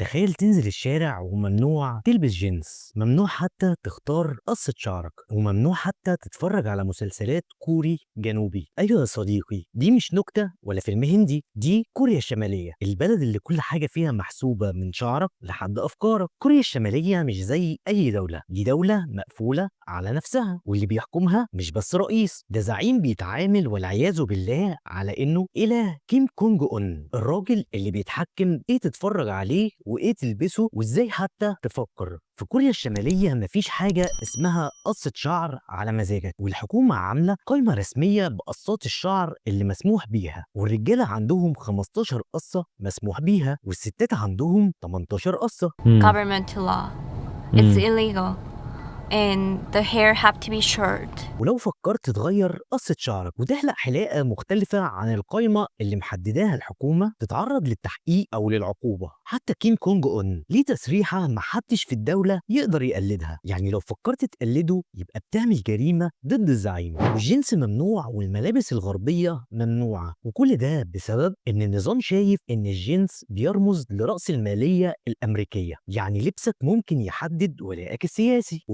تخيل تنزل الشارع وممنوع تلبس جينز، ممنوع حتى تختار قصة شعرك، وممنوع حتى تتفرج على مسلسلات كوري جنوبي. أيوة يا صديقي، دي مش نكتة ولا فيلم هندي، دي كوريا الشمالية، البلد اللي كل حاجة فيها محسوبة من شعرك لحد أفكارك. كوريا الشمالية مش زي أي دولة، دي دولة مقفولة على نفسها، واللي بيحكمها مش بس رئيس، ده زعيم بيتعامل والعياذ بالله على إنه إله. كيم كونج أون، الراجل اللي بيتحكم إيه تتفرج عليه وايه تلبسه وازاي حتى تفكر. في كوريا الشمالية مفيش حاجة اسمها قصة شعر على مزاجك، والحكومة عاملة قائمة رسمية بقصات الشعر اللي مسموح بيها، والرجالة عندهم 15 قصة مسموح بيها، والستات عندهم 18 قصة. government law. It's illegal. And the hair have to be short. ولو فكرت تغير قصة شعرك وتحلق حلاقة مختلفة عن القائمة اللي محدداها الحكومة، تتعرض للتحقيق أو للعقوبة. حتى كيم كونج أون ليه تسريحة محدش في الدولة يقدر يقلدها، يعني لو فكرت تقلده يبقى بتعمل جريمة ضد الزعيم. والجنس ممنوع والملابس الغربية ممنوعة، وكل ده بسبب إن النظام شايف إن الجنس بيرمز لرأس المالية الأمريكية، يعني لبسك ممكن يحدد ولائك السياسي.